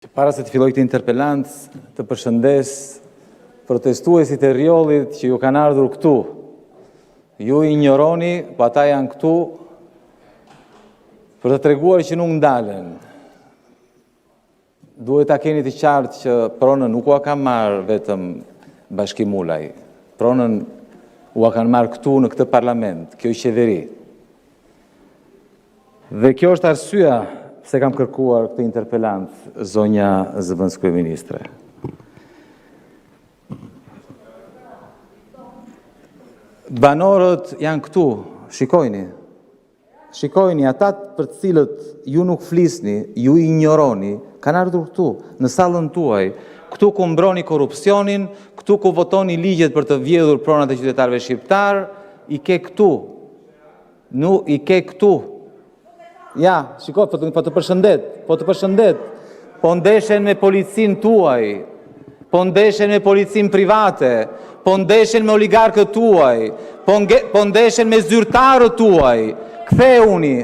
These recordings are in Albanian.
Para se të filloj këtë interpelancë, të përshëndes protestuesit e rjollit që ju kanë ardhur këtu. Ju i injoroni, po ata janë këtu për të treguar që nuk ndalen. Duhet ta keni të qartë që pronën nuk ua ka marrë vetëm Bashkimulaj. Pronën ua kanë marrë këtu në këtë parlament, kjo qeveri. Dhe kjo është arsyeja se kam kërkuar këtë interpelancë, zonja zëvendës kryeministre. Banorët janë këtu, shikojni. Shikojni, ata për të cilët ju nuk flisni, ju injoroni, kanë ardhur këtu, në sallën tuaj, këtu ku mbroni korrupsionin, këtu ku votoni ligjet për të vjedhur pronat e qytetarëve shqiptar, i ke këtu. I ke këtu. Ja, shiko, po të përshëndet, po ndeshen me policin tuaj, po ndeshen me policin private, po ndeshen me oligarkët tuaj, po ndeshen me zyrtarët tuaj. Ktheuni,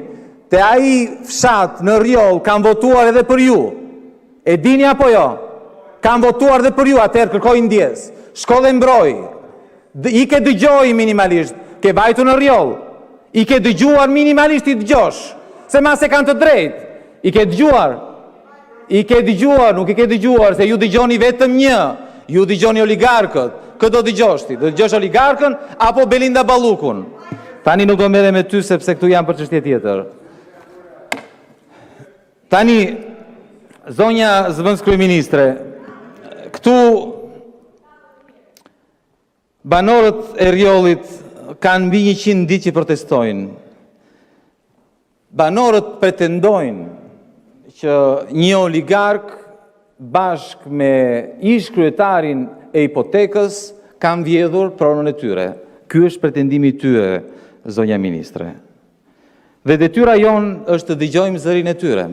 te ai fshat në rjoll kanë votuar edhe për ju. E dini apo jo? Kanë votuar edhe për ju, atëherë kërkoj ndjes. Shko dhe mbroj. I ke dëgjoj minimalisht, ke vajtu në rjoll. I ke dëgjuar minimalisht i dëgjosh. Se ma se kanë të drejt, i ke dëgjuar, nuk i ke dëgjuar, se ju dëgjoni vetëm një, ju dëgjoni oligarkët, këtë do dëgjosh ti, do dëgjosh oligarkën, apo Belinda Ballukun. Tani nuk do merrem me ty, sepse këtu jam për çështje tjetër. Tani, zonja zëvendës kryeministre, këtu banorët e rjollit kanë mbi 100 ditë që protestojnë. Banorët pretendojnë që një oligark bashkë me ish kryetarin e hipotekës kanë vjedhur pronën e tyre. Ky është pretendimi i tyre, zonja ministre. Dhe detyra jonë është të dëgjojmë zërin e tyre.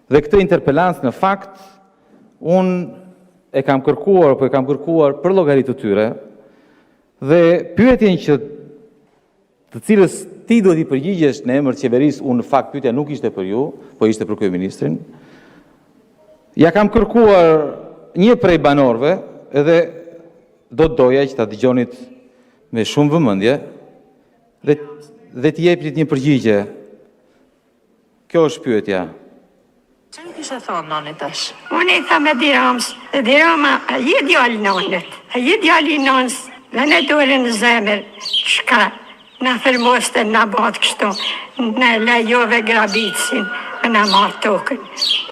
Dhe këtë interpelancë në fakt unë e kam kërkuar për llogaritë të tyre dhe pyetjen që të cilës ti duhet i përgjigjesh në emër të qeverisë, unë në fakt pyetja nuk ishte për ju, po ishte për kryeministrin. Ja kam kërkuar një prej banorëve, edhe do të doja që ta dëgjonit me shumë vëmendje dhe t'i jepnit një përgjigje. Kjo është pyetja. Çfarë kisha thonë noni tash? Unë i thamë Dirama, a je djali nonit? A je djali nonës? Dhe ne dorën në zemër, çka? Na fermoste, na batë kështu, na lejove grabicin, na marë tokën,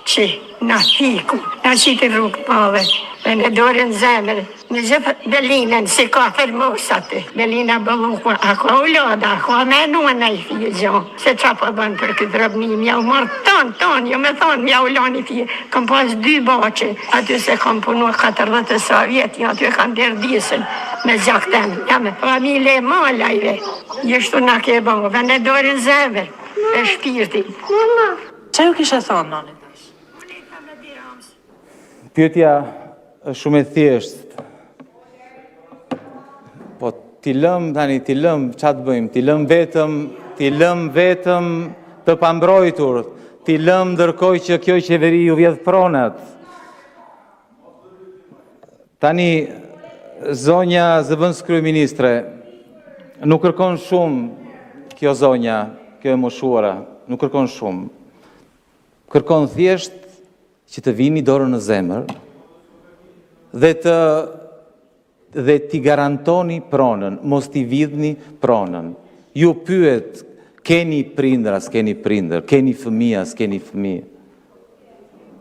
që na fiku, na qitë rrugë pave, dhe në dorën zemër, në gjithë Belinën, si ka fermosat, Belina Ballukun, a ka u loda, a ka menua në i fije gjohë, se qa po bënë për këtë drobnim, ja u marë tonë, jo me thonë, ja u lani fije, kam pas 2 bache, aty se kam punu 40 vjetë, aty e kam derdisën, me gjakten, ja me familje malajve, jeshtu na ke bëngë, dhe në dorën zemër, e shpirti. Çfarë kisha thonë noni tash? Pyetja është shumë e thjeshtë. Po ti lëm, ç'a të bëjmë? Ti lëm vetëm të pambrojtur. Ti lëm ndërkohë që kjo qeveri ju vjedh pronat. Tani zonja zëvendës kryeministre, nuk kërkon shumë kjo zonja, kjo e moshuara, nuk kërkon shumë. Kërkon thjesht që të vini dorën në zemër dhe t'i garantoni pronën, mos t'i vidhni pronën. Ju pyet, keni prindër, s'keni prindër, keni fëmijë, s'keni fëmijë.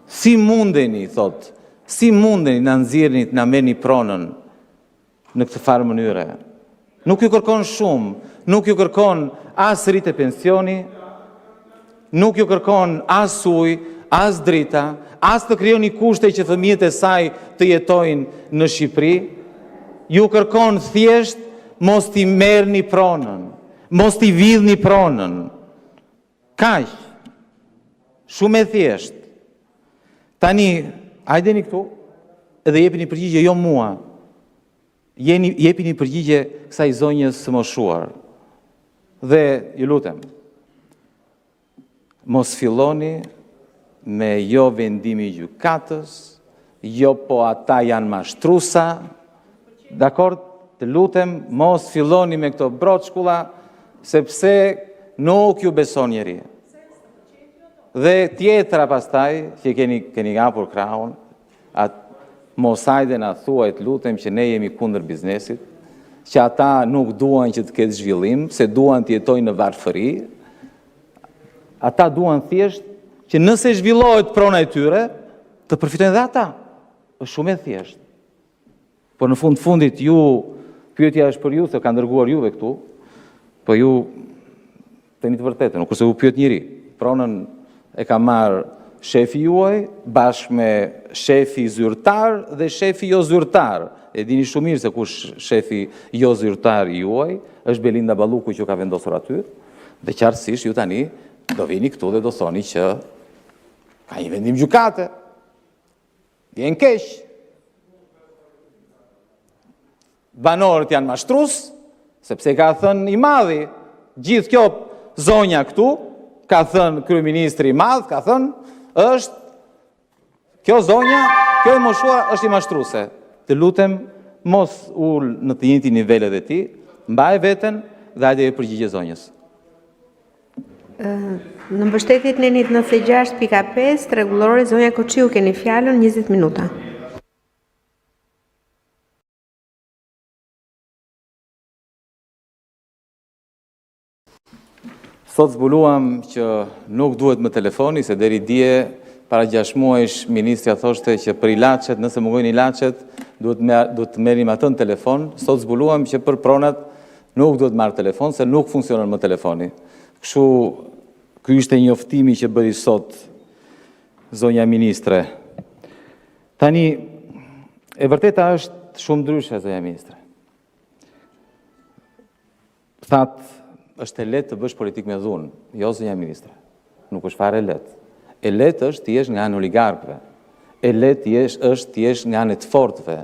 Si mundeni, thot, si mundeni na nxirrni, na merrni pronën në këtë farë mënyre? Nuk ju kërkon shumë, nuk ju kërkon as rritë e pensioni, nuk ju kërkon as ujë, as drita, as të krijoni kushte që fëmijët e saj të jetojnë në Shqipëri. Ju kërkon thjesht mos t'i merrni pronën, mos t'i vidhni pronën. Kaq. Shumë e thjesht. Tani, hajdeni këtu edhe jepini përgjigje jo mua. Jepini përgjigje kësaj zonjës së moshuar. Dhe ju lutem, mos filloni me jo vendimi i gjykatës, jo po ata janë mashtrusa, dakord, të lutem, mos filloni me këto broçkulla, sepse nuk ju beson njeri. Dhe tjetra pastaj, që keni hapur krahun, mos hajde na thuajt lutem që ne jemi kundër biznesit, që ata nuk duan që të ketë zhvillim, se duan të jetojnë në varfëri, ata duan thjesht që nëse zhvillohet prona e tyre, të përfitojnë dhe ata. Është shumë e thjesht. Por në fundit pyetja është për ju, se ka ndërguar juve këtu, po ju theni të vërtetën, nuk kurse u pyet njëri. Pronën e ka marrë shefi juaj, bashkë me shefi zyrtar dhe shefi jo zyrtar. E dini shumë mirë se kush shefi jo zyrtar juaj, është Belinda Balluku që ka vendosur aty, dhe qartësisht ju tani do vini këtu dhe do thoni që ka një vendim gjykate. Vjen keq. Banorët janë mashtrus, sepse ka thënë i madhi, gjithë kjo zonja këtu, ka thënë kryeministri i madh, ka thënë kjo zonja, kjo e moshuar është i mashtruse. Të lutem, mos ul në të njëjtin nivelet e tij, mbaj veten dhe hajde e përgjigje zonjës. Në mbështetjet në 96.5 rregullore, zonja Koçiu, keni fjalën 20 minuta. Sot zbuluam që nuk duhet më telefoni, se deri dje, para 6 muajsh, ministrja thoshte që për ilaçet, nëse mungojnë ilaçet, duhet të merrim atë në telefon. Sot zbuluam që për pronat nuk duhet marrë telefon, se nuk funksionon më telefoni. Kështu, ky ishte njoftimi që bëri sot zonja ministre. Tani, e vërteta është shumë ndryshe, zonja ministre. Thatë, është e lehtë të bësh politik me dhunë, jo zonja ministre. Nuk është fare lehtë. E lehtë është të jesh nga anë oligarkëve. E lehtë është të jesh nga anë të fortëve.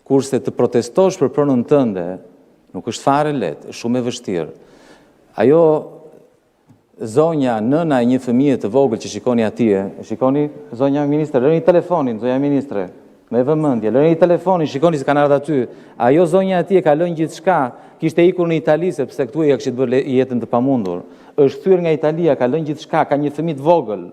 Kurse të protestosh për pronën tënde, nuk është fare lehtë, është shumë e vështirë. Ajo zonja, nëna e një fëmije të vogël që shikoni atje, shikoni zonja ministre, lëni telefonin, zonja ministre, me vëmendje, lëni telefonin, shikoni se kanë ardhur aty. Ajo zonja atje ka lënë gjithçka. Kishte ikur në Itali, sepse këtu e kishte bërë jetën të pamundur. Është thyer nga Italia, ka lënë gjithçka, ka një fëmijë të vogël.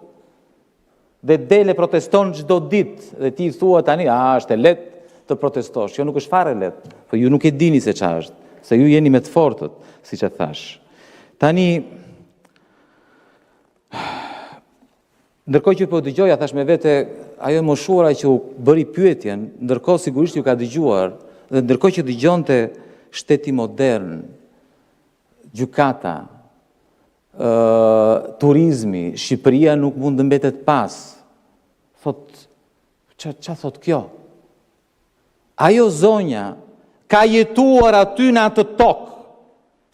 Dhe dele proteston çdo ditë, dhe ti thua tani, është e lehtë të protestosh. Jo, nuk është fare lehtë, po ju nuk e dini se çfarë është, se ju jeni me të fortët, siç e thash. Tani, ndërkohë që po dëgjoja, thash me vete, ajo moshuara që u bëri pyetjen, ndërkohë sigurisht ju ka dëgjuar, dhe ndërkohë që dëgjonte shteti modern, gjykata, turizmi, Shqipëria nuk mund të mbetet pas. Thot, ç'a thot kjo? Ajo zonja ka jetuar aty në atë tokë.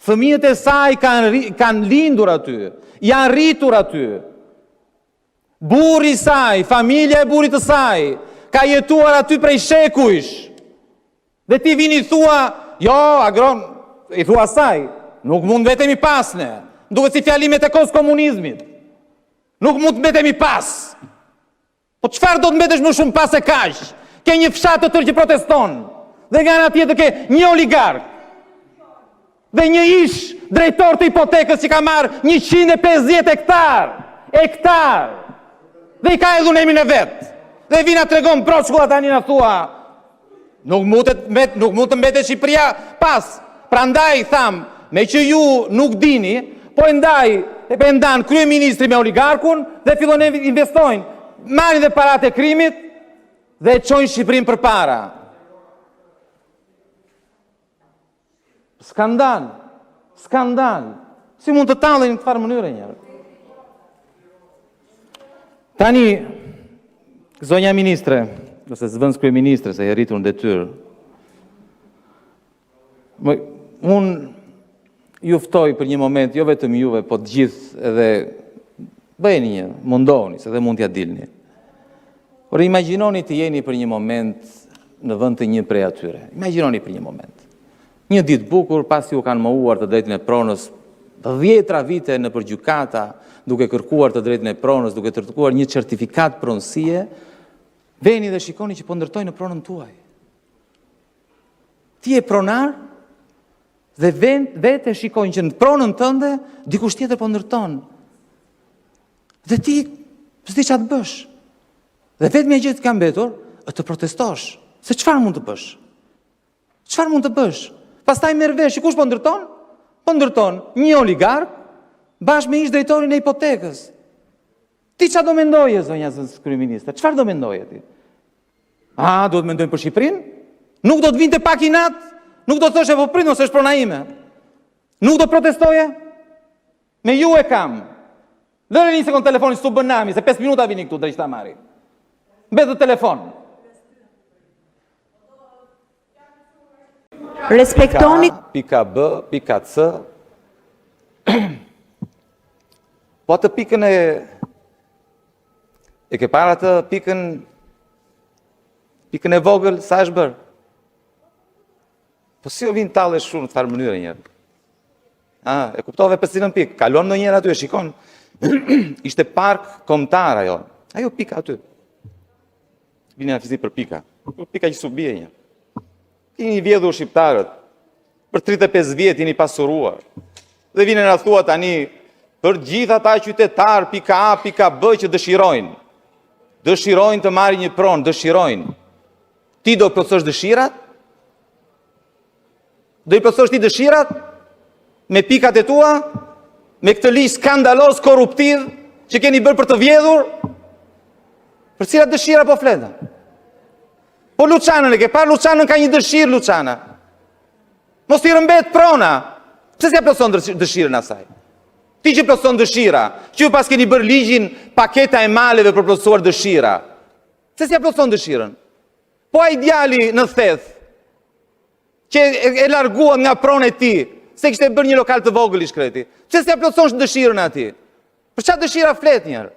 Fëmijët e saj kanë lindur aty, janë rritur aty. Burri i saj, familja e burrit të saj, ka jetuar aty prej shekujsh. Dhe ti vini thua, jo, agron, i thua saj, nuk mund vetemi pasne, duket si fjalimet e kohës komunizmit. Nuk mund të mbetemi pas. Po çfarë do të mbetesh më shumë pas e kaq? Ke një fshat të tërë që proteston, dhe nga ana tjetër ke një oligark, dhe një ish drejtor të hipotekës që ka marrë 150 hektar, dhe i ka hedhur në emrin e vet. Dhe vina tregon broçkulla tani na thua, nuk mund të mbetet Shqipëria pas. Prandaj tham, me që ju nuk dini, po e ndan kryeministri me oligarkun dhe fillon e investojnë, marrin dhe paratë e krimit dhe çojnë Shqipërinë përpara. Skandal. Si mund të tallen në këtë farë mënyre njërë? Tani, zonja ministre, ose zvëns kryeministre, se e rritur në detyrë, unë ju ftoj për një moment, jo vetëm juve, po të gjithë edhe bëjeni një, mundoni, se dhe mund t'ja dilni. Por imagjinoni të jeni për një moment në vend të një prej atyre. Imagjinoni për një moment. Një ditë bukur, pasi u kanë mohuar të drejtën e pronës 10 vite në përgjykata, duke kërkuar të drejtën e pronës, duke kërkuar një certifikat pronësie, veni dhe shikoni që po ndërtoj në pronën tuaj. Ti e pronar dhe vete shikojnë që në pronën tënde dikush tjetër po ndërton. Dhe ti s'di çfarë të bësh. Dhe vetëm gjë që ka mbetur është të protestosh. Se çfarë mund të bësh? Çfarë mund të bësh? Pastaj merr vesh, kush po ndërton? Po ndërton një oligark bashkë me ish drejtorin e hipotekës. Ti çfarë do mendoje, zonja kryeministër? Çfarë do mendoje ti? Duhet mendojmë për Shqipërinë? Nuk do të vinte pak inat? Nuk do të thoshe po prit ose është prona ime? Nuk do protestoje? Me ju e kam. Lëre një sekond telefonin s'u bën nami, se 5 minuta vini këtu drejt ta marri. Mbetë telefon. Respektoni Pika B, pika C. Po atë pikën e ke para atë pikën e vogël, sa është bërë? Po si o vinë talë e shumë në të farë mënyre njërë? E kuptove për cilën pikë, kalon në njërë aty e shikon, ishte park kombëtar ajo pika aty. Vini në fizi për pika që su bje njërë. Kini vjedhur shqiptarët, për 35 vjetë jeni pasuruar, dhe vini në thua tani, për gjitha ta qytetar, pika A, pika B që dëshirojnë të marri një pronë, dëshirojnë. Ti do plotësosh dëshirat? Do i plotësosh ti dëshirat? Me pikat e tua? Me këtë ligj skandalos, korruptiv, që keni bërë për të vjedhur? Për cilat dëshira po fleta? Po Luçanën e ke parë? Luçanën ka një dëshirë, Luçana. Mos i rëmbet prona. Pse s'ja plotëson dëshirën asaj? Ti që plotëson dëshira, që ju pas keni bërë ligjin paketa e maleve për plotësuar dëshira. Pse s'ja plotëson dëshirën? Po ai djali në theth, që e larguan nga prona e ti, se kishte bërë një lokal të vogël i shkreti. Pse s'ja plotëson dëshirën ati? Për çfarë dëshira flet njerë?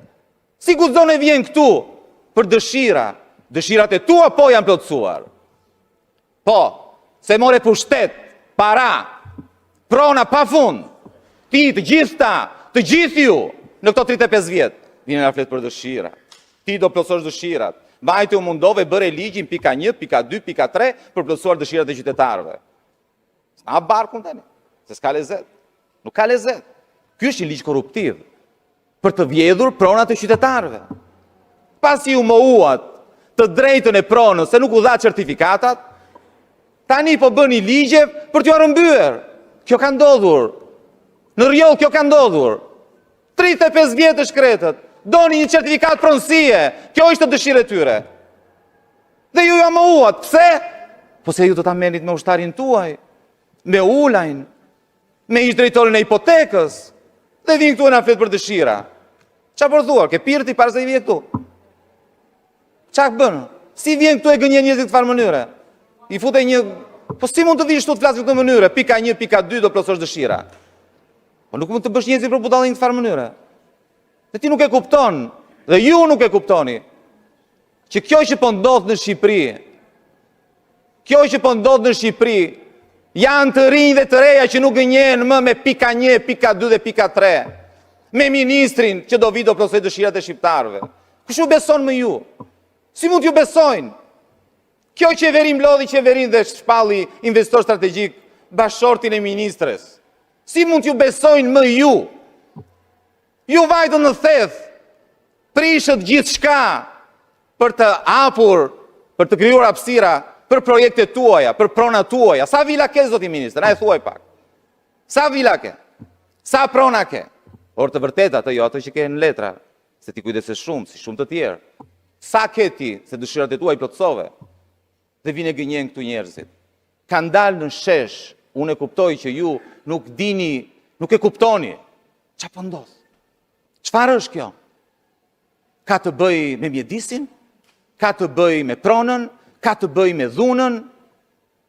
Si guxon e vjen këtu për dëshira? Dëshirat e tua po janë plotësuar. Po, se more pushtet, para, prona pa fund. Ti, të gjithë ju, në këto 35 vjetë, vjen nga flet për dëshira. Ti do plotësosh dëshirat. Vajte u mundove bëre ligjin pika 1, pika 2, pika 3 për plotësuar dëshirat e qytetarëve. S'na barkun tani, se s'ka lezet. Nuk ka lezet. Ky është një ligj korruptiv për të vjedhur pronat e qytetarëve. Pasi u mohuat të drejtën e pronës se nuk u dha certifikatat, tani po bëni ligje për t'ju arrëmbyer. Kjo ka ndodhur. Në rjoll kjo ka ndodhur. 35 vjetë shkretët. Doni një certifikat pronësie. Kjo ishte dëshirë e tyre. Dhe ju ja mohuat. Pse? Po se ju do ta merrnit me ushtarin tuaj, me ulajn, me ish drejtorin e hipotekës, dhe vinë këtu e na flet për dëshira. Qa përthuar? Ke pirti para se i vjen këtu? Qa bënë? Si vjen këtu e gënjen njerëzit të farë mënyre? I fute një... Po si mund të vish këtu të flasë këtë mënyre? Pika 1, pika 2 do plotësosh dëshira. Po nuk mund të bësh njerëzit për budallin të farë mënyre. Dhe ti nuk e kupton, dhe ju nuk e kuptoni, që kjo që po ndodh në Shqipëri, janë të rinj dhe të reja që nuk gënjen më me pika 1, pika 2 dhe pika 3, me ministrin që do vi do plotësoj dëshirat e shqiptarëve. Kush ju beson më ju? Si mund t'ju besojnë? Kjo qeveri mblodhi qeverin dhe shpalli investor strategjik bashortin e ministres. Si mund t'ju besojnë më ju? Ju vajtën në theth, prishët gjithë shka për të hapur, për të krijuar hapësira për projekte tuaja, për prona tuaja. Sa vila ke, zoti ministër? Na e thuaj pak. Sa vila ke? Sa prona ke? Por të vërtet atë jo, ato që ke në letra, se ti kujdesesh shumë, si shumë të tjerë. Sa ke ti, se dëshirat e tua i plotsove? Dhe vine gënjen këtu njerëzit. Kanë dalë në shesh, unë e kuptoj që ju nuk dini, nuk e kuptoni. Qa po ndodh? Çfarë është kjo? Ka të bëj me mjedisin? Ka të bëj me pronën? Ka të bëj me dhunën?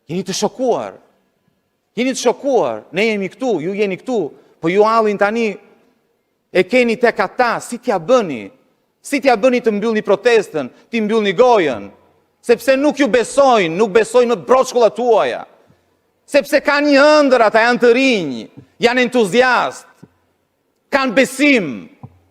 Jeni të shokuar. Ne jemi këtu, ju jeni këtu, po ju allin tani e keni tek ata, si t'ja bëni? Si t'ja bëni të mbyllni protestën, t'i mbyllni gojën? Sepse nuk ju besojnë, nuk besojnë në broshkullat tuaja. Sepse kanë një ëndër, ata janë të rinj, janë entuziast, kanë besim,